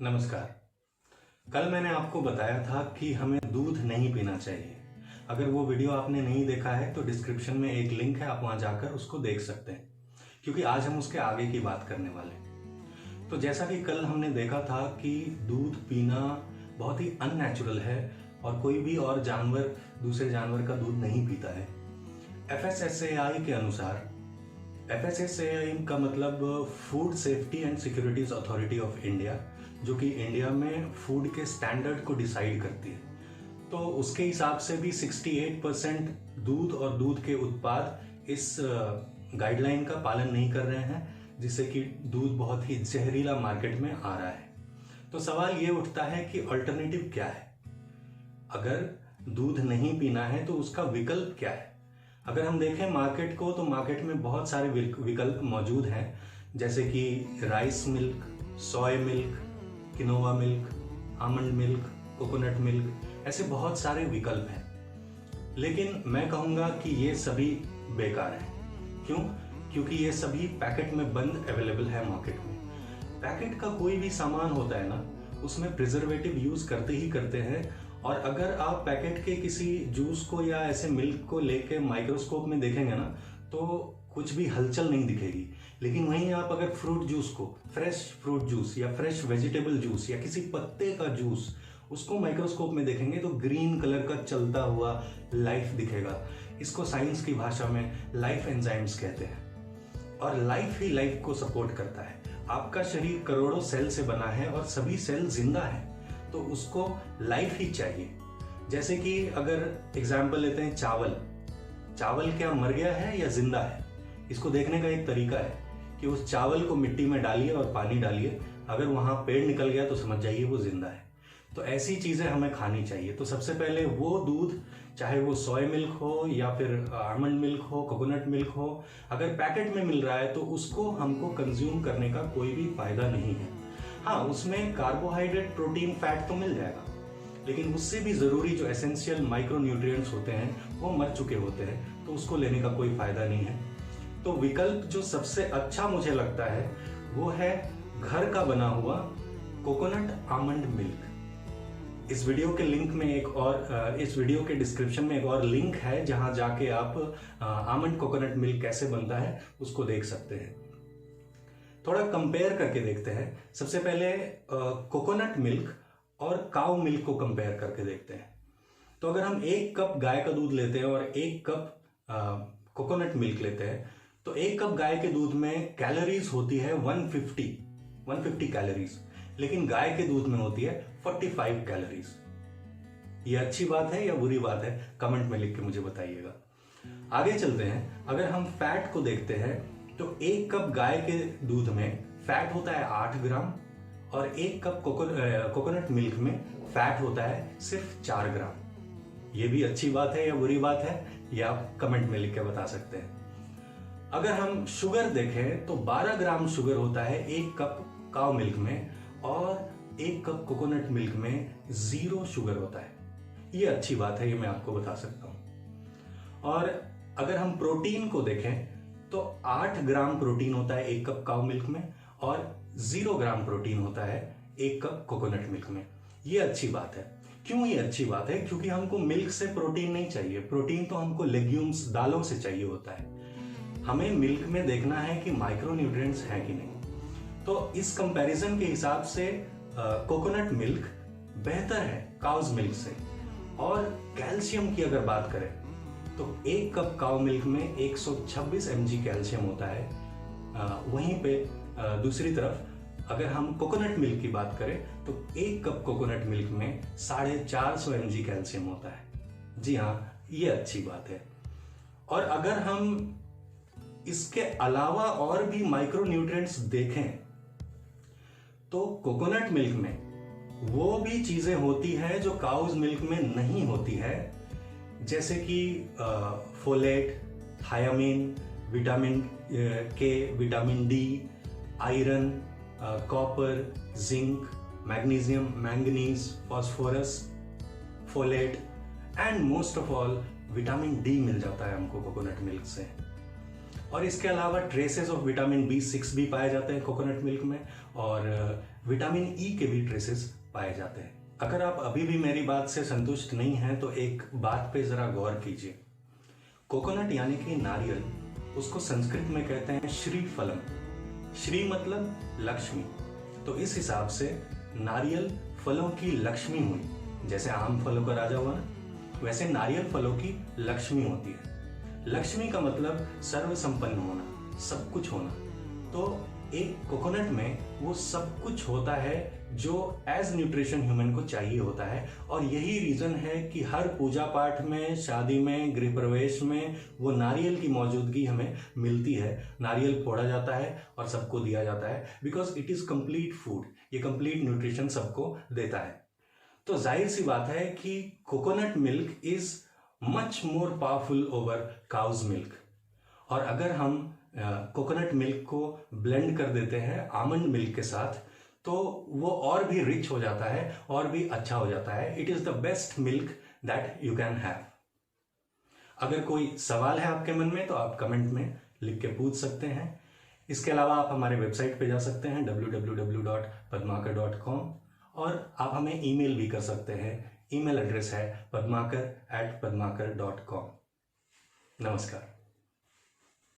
नमस्कार। कल मैंने आपको बताया था कि हमें दूध नहीं पीना चाहिए। अगर वो वीडियो आपने नहीं देखा है तो डिस्क्रिप्शन में एक लिंक है, आप वहाँ जाकर उसको देख सकते हैं, क्योंकि आज हम उसके आगे की बात करने वाले हैं। तो जैसा कि कल हमने देखा था कि दूध पीना बहुत ही अननेचुरल है और कोई भी और जानवर दूसरे जानवर का दूध नहीं पीता है। FSSAI के अनुसार, FSSAI का मतलब food safety and securities authority of India, जो कि इंडिया में फूड के स्टैंडर्ड को डिसाइड करती है, तो उसके हिसाब से भी 68% दूध और दूध के उत्पाद इस गाइडलाइन का पालन नहीं कर रहे हैं, जिससे कि दूध बहुत ही जहरीला मार्केट में आ रहा है। तो सवाल ये उठता है कि अल्टरनेटिव क्या है? अगर दूध नहीं पीना है तो उसका विकल्प क्या है? अगर हम देखें मार्केट को, तो मार्केट में बहुत सारे विकल्प मौजूद हैं, जैसे कि rice milk, soya milk, quinoa milk, almond milk, coconut milk, ऐसे बहुत सारे विकल्प हैं। लेकिन मैं कहूँगा कि ये सभी बेकार हैं। क्यों? क्योंकि ये सभी पैकेट में बंद अवेलेबल है मार्केट में। पैकेट का कोई भी सामान होता है ना, उसमें प्रिजर्वेटिव यूज़ करते ही करते हैं, और अगर आप पैकेट के किसी जूस को या ऐसे मिल्क को लेके माइक्रोस्कोप में देखेंगे ना, तो कुछ भी हलचल नहीं दिखेगी। लेकिन वहीं आप अगर फ्रूट जूस को, फ्रेश फ्रूट जूस या फ्रेश वेजिटेबल जूस या किसी पत्ते का जूस, उसको माइक्रोस्कोप में देखेंगे तो ग्रीन कलर का चलता हुआ लाइफ दिखेगा। इसको साइंस की भाषा में लाइफ एंजाइम्स कहते हैं। और लाइफ ही लाइफ को सपोर्ट करता है। आपका शरीर करोड़ों सेल से बना है और सभी सेल जिंदा है, तो उसको लाइफ ही चाहिए। जैसे कि अगर एग्जाम्पल लेते हैं चावल क्या मर गया है या जिंदा है? इसको देखने का एक तरीका है कि उस चावल को मिट्टी में डालिए और पानी डालिए, अगर वहां पेड़ निकल गया तो समझ जाइए वो जिंदा है। तो ऐसी चीजें हमें खानी चाहिए। तो सबसे पहले वो दूध, चाहे वो सोया मिल्क हो या फिर आमंड मिल्क हो, कोकोनट मिल्क हो, अगर पैकेट में मिल रहा है तो उसको हमको कंज्यूम करने का कोई भी फायदा नहीं है। हाँ, उसमें कार्बोहाइड्रेट, प्रोटीन, फैट तो मिल जाएगा, लेकिन उससे भी जरूरी जो एसेंशियल माइक्रो न्यूट्रिएंट्स होते हैं वो मर चुके होते हैं, तो उसको लेने का कोई फायदा नहीं है। तो विकल्प जो सबसे अच्छा मुझे लगता है वो है घर का बना हुआ कोकोनट आमंड मिल्क। इस वीडियो के लिंक में इस वीडियो के डिस्क्रिप्शन में एक और लिंक है, जहां जाके आप आमंड कोकोनट मिल्क कैसे बनता है उसको देख सकते हैं। थोड़ा कंपेयर करके देखते हैं। सबसे पहले कोकोनट मिल्क और काऊ मिल्क को कंपेयर करके देखते हैं। तो अगर हम 1 कप गाय का दूध लेते हैं और 1 कप कोकोनट मिल्क लेते हैं, तो 1 कप गाय के दूध में कैलोरीज होती है 150 कैलोरीज, लेकिन गाय के दूध में होती है 45 कैलोरीज। ये अच्छी बात है या बुरी बात है? कमेंट में लिख के मुझे बताइएगा। आगे चलते हैं। अगर हम फैट को देखते हैं तो 1 कप गाय के दूध में फैट होता है 8 ग्राम और 1 कप कोकोनट मिल्क में फैट होता है सिर्फ 4 ग्राम। ये भी अच्छी बात है या बुरी बात है, ये आप कमेंट में लिख के बता सकते हैं। अगर हम शुगर देखें तो 12 ग्राम शुगर होता है 1 कप काऊ मिल्क में, और 1 कप कोकोनट मिल्क में 0 शुगर होता है। ये अच्छी बात है, ये मैं आपको बता सकता हूं। और अगर हम प्रोटीन को देखें तो 8 ग्राम प्रोटीन होता है 1 कप काऊ मिल्क में, और 0 ग्राम प्रोटीन होता है 1 कप कोकोनट मिल्क में। ये अच्छी बात है। क्यों ये अच्छी बात है? क्योंकि हमको मिल्क से प्रोटीन नहीं चाहिए। प्रोटीन तो हमको लेग्यूम्स, दालों से चाहिए होता है। हमें मिल्क में देखना है कि माइक्रो न्यूट्रिएंट्स हैं कि नहीं। तो इस कंपैरिजन के हिसाब से कोकोनट मिल्क बेहतर है काउज मिल्क से। और कैल्शियम की अगर बात करें तो 1 कप काऊ मिल्क में 126 mg कैल्शियम होता है। वहीं पे दूसरी तरफ अगर हम कोकोनट मिल्क की बात करें तो 1 कप कोकोनट मिल्क में 450 mg कैल्शियम होता है। जी हाँ, ये अच्छी बात है। और अगर हम इसके अलावा और भी माइक्रो न्यूट्रिएंट्स देखें तो कोकोनट मिल्क में वो भी चीजें होती है जो काउज मिल्क में नहीं होती है, जैसे कि folate, thiamine, vitamin K, vitamin D, iron, copper, zinc, magnesium, manganese, phosphorus, folate and most of all vitamin D मिल जाता है हमको कोकोनट मिल्क से। और इसके अलावा ट्रेसेस ऑफ विटामिन B6 भी पाए जाते हैं कोकोनट मिल्क में, और विटामिन ई के भी ट्रेसेस पाए जाते हैं। अगर आप अभी भी मेरी बात से संतुष्ट नहीं हैं तो एक बात पे जरा गौर कीजिए। कोकोनट यानी कि नारियल, उसको संस्कृत में कहते हैं श्रीफलम। श्री मतलब लक्ष्मी, तो इस हिसाब से नारियल फलों की लक्ष्मी हुई। जैसे आम फलों का राजा हुआ ना, वैसे नारियल फलों की लक्ष्मी होती है। लक्ष्मी का मतलब सर्व संपन्न होना, सब कुछ होना। तो एक कोकोनट में वो सब कुछ होता है जो एज न्यूट्रिशन ह्यूमन को चाहिए होता है। और यही रीजन है कि हर पूजा पाठ में, शादी में, गृह प्रवेश में वो नारियल की मौजूदगी हमें मिलती है। नारियल फोड़ा जाता है और सबको दिया जाता है, because it is complete food. ये कंप्लीट न्यूट्रिशन सबको देता है। तो जाहिर सी बात है कि coconut milk is much more powerful over cow's milk. और अगर हम कोकोनट मिल्क को ब्लेंड कर देते हैं आमंड मिल्क के साथ, तो वो और भी रिच हो जाता है और भी अच्छा हो जाता है। It is the best milk that you can have. अगर कोई सवाल है आपके मन में तो आप कमेंट में लिख के पूछ सकते हैं। इसके अलावा आप हमारे वेबसाइट पे जा सकते हैं www.padmakar.com, और आप हमें ईमेल भी कर सकते हैं। ईमेल एड्रेस है padmakar@padmakar.com। नमस्कार।